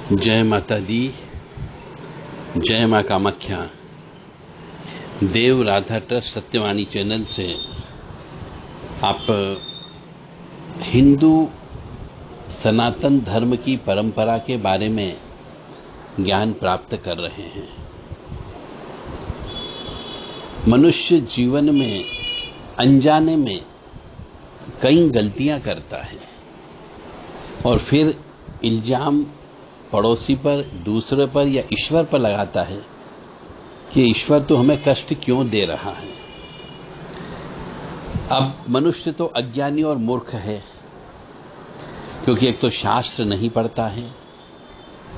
जय माता दी, जय माँ कामाख्या। देव राधा ट्रस्ट सत्यवाणी चैनल से आप हिंदू सनातन धर्म की परंपरा के बारे में ज्ञान प्राप्त कर रहे हैं। मनुष्य जीवन में अनजाने में कई गलतियां करता है और फिर इल्जाम पड़ोसी पर, दूसरे पर या ईश्वर पर लगाता है कि ईश्वर तो हमें कष्ट क्यों दे रहा है। अब मनुष्य तो अज्ञानी और मूर्ख है, क्योंकि एक तो शास्त्र नहीं पढ़ता है,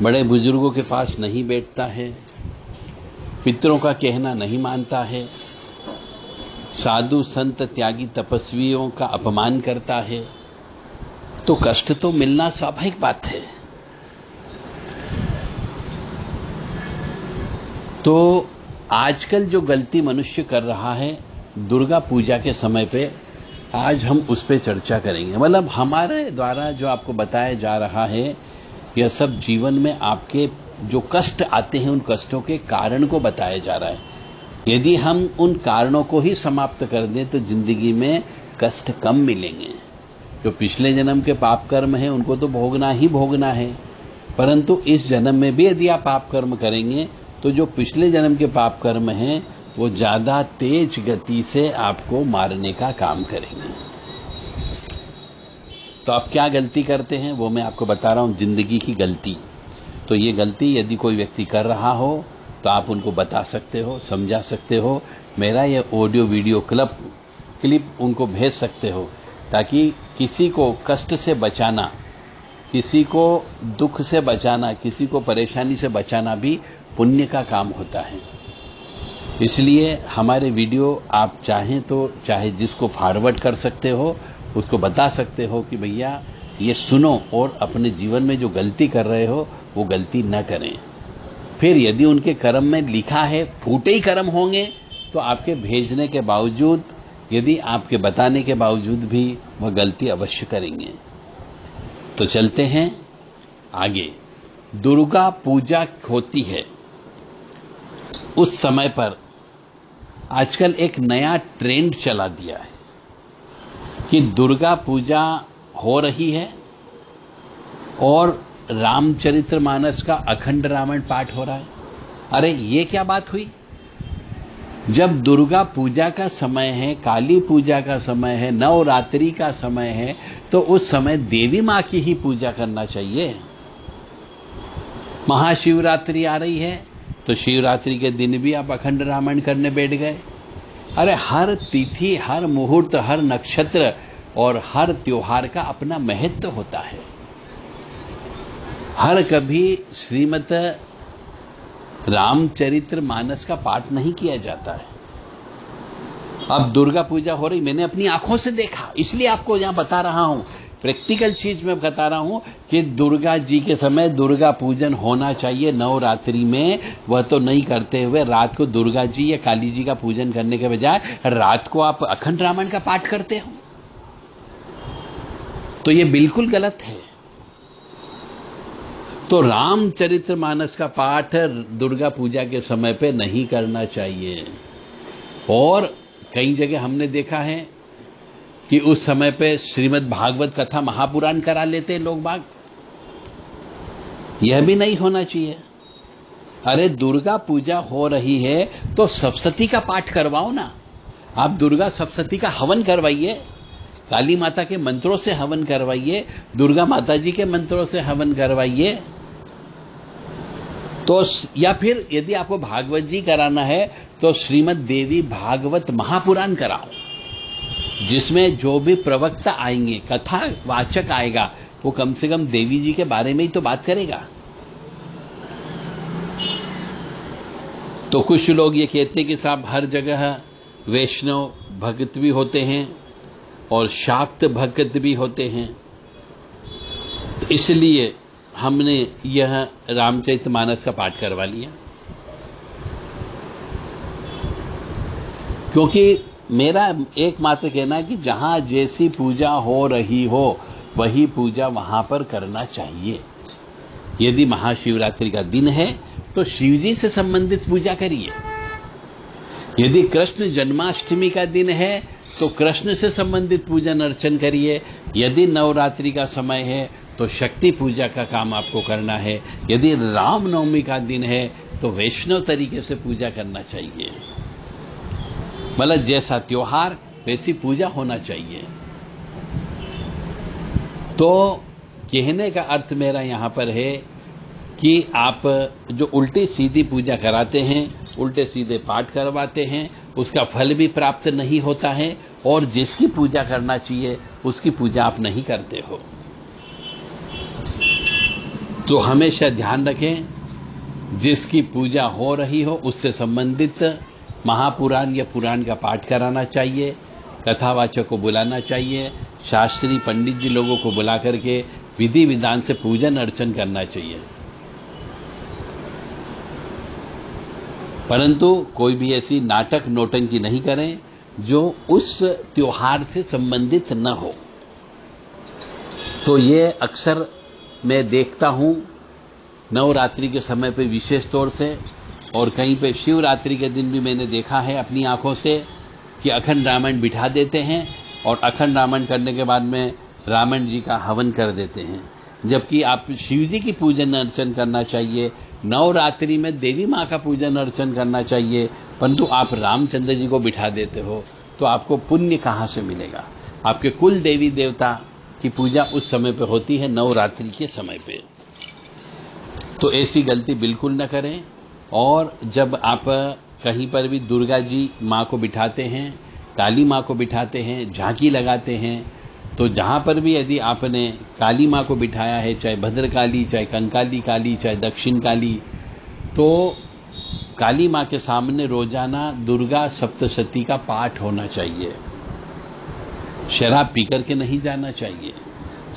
बड़े बुजुर्गों के पास नहीं बैठता है, पितरों का कहना नहीं मानता है, साधु संत त्यागी तपस्वियों का अपमान करता है, तो कष्ट तो मिलना स्वाभाविक बात है। तो आजकल जो गलती मनुष्य कर रहा है दुर्गा पूजा के समय पे, आज हम उस पे चर्चा करेंगे। मतलब हमारे द्वारा जो आपको बताया जा रहा है, यह सब जीवन में आपके जो कष्ट आते हैं उन कष्टों के कारण को बताया जा रहा है। यदि हम उन कारणों को ही समाप्त कर दें तो जिंदगी में कष्ट कम मिलेंगे। जो पिछले जन्म के पाप कर्म हैं उनको तो भोगना ही भोगना है, परंतु इस जन्म में भी यदि आप पाप कर्म करेंगे तो जो पिछले जन्म के पाप कर्म हैं वो ज्यादा तेज गति से आपको मारने का काम करेंगे। तो आप क्या गलती करते हैं वो मैं आपको बता रहा हूं, जिंदगी की गलती। तो ये गलती यदि कोई व्यक्ति कर रहा हो तो आप उनको बता सकते हो, समझा सकते हो। मेरा ये ऑडियो वीडियो क्लिप उनको भेज सकते हो, ताकि किसी को कष्ट से बचाना, किसी को दुख से बचाना, किसी को परेशानी से बचाना भी पुण्य का काम होता है। इसलिए हमारे वीडियो आप चाहें तो चाहे जिसको फॉरवर्ड कर सकते हो, उसको बता सकते हो कि भैया ये सुनो और अपने जीवन में जो गलती कर रहे हो वो गलती न करें। फिर यदि उनके कर्म में लिखा है फूटे ही कर्म होंगे तो आपके भेजने के बावजूद, यदि आपके बताने के बावजूद भी वह गलती अवश्य करेंगे। तो चलते हैं आगे। दुर्गा पूजा होती है उस समय पर आजकल एक नया ट्रेंड चला दिया है कि दुर्गा पूजा हो रही है और रामचरितमानस का अखंड रामायण पाठ हो रहा है। अरे ये क्या बात हुई? जब दुर्गा पूजा का समय है, काली पूजा का समय है, नवरात्रि का समय है, तो उस समय देवी मां की ही पूजा करना चाहिए। महाशिवरात्रि आ रही है तो शिवरात्रि के दिन भी आप अखंड रामायण करने बैठ गए। अरे हर तिथि, हर मुहूर्त, हर नक्षत्र और हर त्योहार का अपना महत्व होता है। हर कभी श्रीमद् रामचरितमानस का पाठ नहीं किया जाता है। अब दुर्गा पूजा हो रही, मैंने अपनी आंखों से देखा, इसलिए आपको यहां बता रहा हूं। प्रैक्टिकल चीज मैं बता रहा हूं कि दुर्गा जी के समय दुर्गा पूजन होना चाहिए नवरात्रि में। वह तो नहीं करते हुए रात को दुर्गा जी या काली जी का पूजन करने के बजाय रात को आप अखंड रामायण का पाठ करते हो, तो यह बिल्कुल गलत है। तो रामचरितमानस का पाठ दुर्गा पूजा के समय पे नहीं करना चाहिए। और कई जगह हमने देखा है कि उस समय पे श्रीमद् भागवत कथा महापुराण करा लेते हैं लोग बाग। यह भी नहीं होना चाहिए। अरे दुर्गा पूजा हो रही है तो सप्तशती का पाठ करवाओ ना। आप दुर्गा सप्तशती का हवन करवाइए, काली माता के मंत्रों से हवन करवाइए, दुर्गा माता जी के मंत्रों से हवन करवाइए। तो या फिर यदि आपको भागवत जी कराना है तो श्रीमद् देवी भागवत महापुराण कराओ, जिसमें जो भी प्रवक्ता आएंगे, कथा वाचक आएगा, वो कम से कम देवी जी के बारे में ही तो बात करेगा। तो कुछ लोग ये कहते हैं कि साहब हर जगह वैष्णव भक्त भी होते हैं और शाक्त भक्त भी होते हैं, तो इसलिए हमने यह रामचरितमानस का पाठ करवा लिया। क्योंकि मेरा एकमात्र कहना है कि जहां जैसी पूजा हो रही हो वही पूजा वहां पर करना चाहिए। यदि महाशिवरात्रि का दिन है तो शिव जी से संबंधित पूजा करिए। यदि कृष्ण जन्माष्टमी का दिन है तो कृष्ण से संबंधित पूजन अर्चन करिए। यदि नवरात्रि का समय है तो शक्ति पूजा का काम आपको करना है। यदि रामनवमी का दिन है तो वैष्णव तरीके से पूजा करना चाहिए। मतलब जैसा त्योहार वैसी पूजा होना चाहिए। तो कहने का अर्थ मेरा यहां पर है कि आप जो उल्टी सीधी पूजा कराते हैं, उल्टे सीधे पाठ करवाते हैं, उसका फल भी प्राप्त नहीं होता है और जिसकी पूजा करना चाहिए उसकी पूजा आप नहीं करते हो। तो हमेशा ध्यान रखें, जिसकी पूजा हो रही हो उससे संबंधित महापुराण या पुराण का पाठ कराना चाहिए, कथावाचक को बुलाना चाहिए, शास्त्री पंडित जी लोगों को बुला करके विधि विधान से पूजन अर्चन करना चाहिए। परंतु कोई भी ऐसी नाटक नौटंकी नहीं करें जो उस त्योहार से संबंधित न हो। तो ये अक्सर मैं देखता हूं नवरात्रि के समय पे विशेष तौर से, और कहीं पे शिवरात्रि के दिन भी मैंने देखा है अपनी आंखों से कि अखंड रामायण बिठा देते हैं और अखंड रामायण करने के बाद में रावण जी का हवन कर देते हैं। जबकि आप शिव जी की पूजन अर्चन करना चाहिए, नवरात्रि में देवी मां का पूजन अर्चन करना चाहिए, परंतु आप रामचंद्र जी को बिठा देते हो तो आपको पुण्य कहां से मिलेगा? आपके कुल देवी देवता की पूजा उस समय पे होती है, नवरात्रि के समय पे। तो ऐसी गलती बिल्कुल न करें। और जब आप कहीं पर भी दुर्गा जी मां को बिठाते हैं, काली मां को बिठाते हैं, झांकी लगाते हैं, तो जहां पर भी यदि आपने काली मां को बिठाया है, चाहे भद्रकाली, चाहे कंकाली काली, चाहे दक्षिण काली, तो काली मां के सामने रोजाना दुर्गा सप्तशती का पाठ होना चाहिए। शराब पीकर के नहीं जाना चाहिए।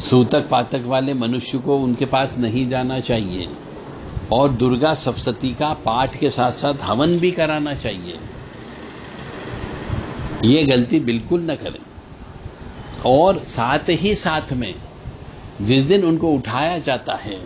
सूतक पातक वाले मनुष्य को उनके पास नहीं जाना चाहिए। और दुर्गा सप्तशती का पाठ के साथ साथ हवन भी कराना चाहिए। ये गलती बिल्कुल न करें। और साथ ही साथ में जिस दिन उनको उठाया जाता है,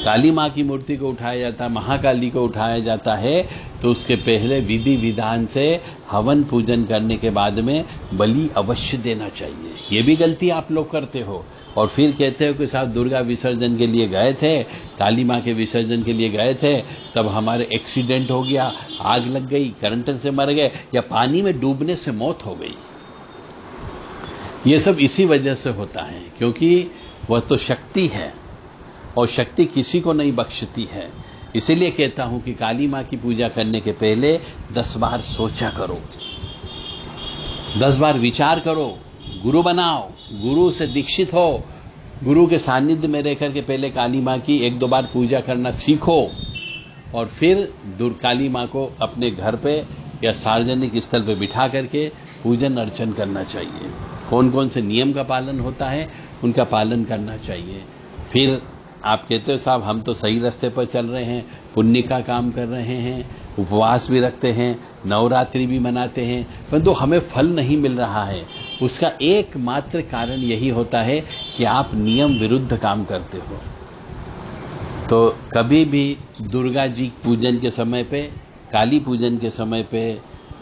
काली मां की मूर्ति को उठाया जाता है, महाकाली को उठाया जाता है, तो उसके पहले विधि विधान से हवन पूजन करने के बाद में बलि अवश्य देना चाहिए। ये भी गलती आप लोग करते हो। और फिर कहते हो कि साहब दुर्गा विसर्जन के लिए गए थे, काली मां के विसर्जन के लिए गए थे, तब हमारे एक्सीडेंट हो गया, आग लग गई, करंट से मर गए, या पानी में डूबने से मौत हो गई। ये सब इसी वजह से होता है क्योंकि वह तो शक्ति है और शक्ति किसी को नहीं बख्शती है। इसीलिए कहता हूं कि काली मां की पूजा करने के पहले 10 बार सोचा करो, 10 बार विचार करो, गुरु बनाओ, गुरु से दीक्षित हो, गुरु के सानिध्य में रहकर के पहले काली मां की 1-2 बार पूजा करना सीखो और फिर काली मां को अपने घर पे या सार्वजनिक स्थल पे बिठा करके पूजन अर्चन करना चाहिए। कौन कौन से नियम का पालन होता है उनका पालन करना चाहिए। फिर आप कहते हो साहब हम तो सही रास्ते पर चल रहे हैं, पुण्य का काम कर रहे हैं, उपवास भी रखते हैं, नवरात्रि भी मनाते हैं, परंतु हमें फल नहीं मिल रहा है। उसका एकमात्र कारण यही होता है कि आप नियम विरुद्ध काम करते हो। तो कभी भी दुर्गा जी पूजन के समय पे, काली पूजन के समय पे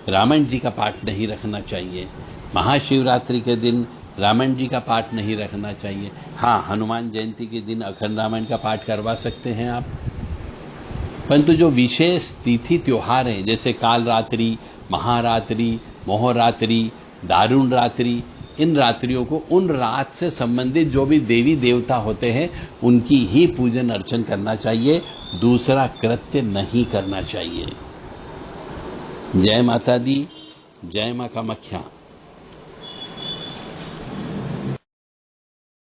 रामायण जी का पाठ नहीं रखना चाहिए। महाशिवरात्रि के दिन रामायण जी का पाठ नहीं रखना चाहिए। हाँ, हनुमान जयंती के दिन अखंड रामायण का पाठ करवा सकते हैं आप। परंतु जो विशेष तिथि त्योहार हैं जैसे कालरात्रि, महारात्रि, मोहरात्रि, दारुण रात्रि, इन रात्रियों को उन रात से संबंधित जो भी देवी देवता होते हैं उनकी ही पूजन अर्चन करना चाहिए, दूसरा कृत्य नहीं करना चाहिए। जय माता दी, जय मां कामाख्या।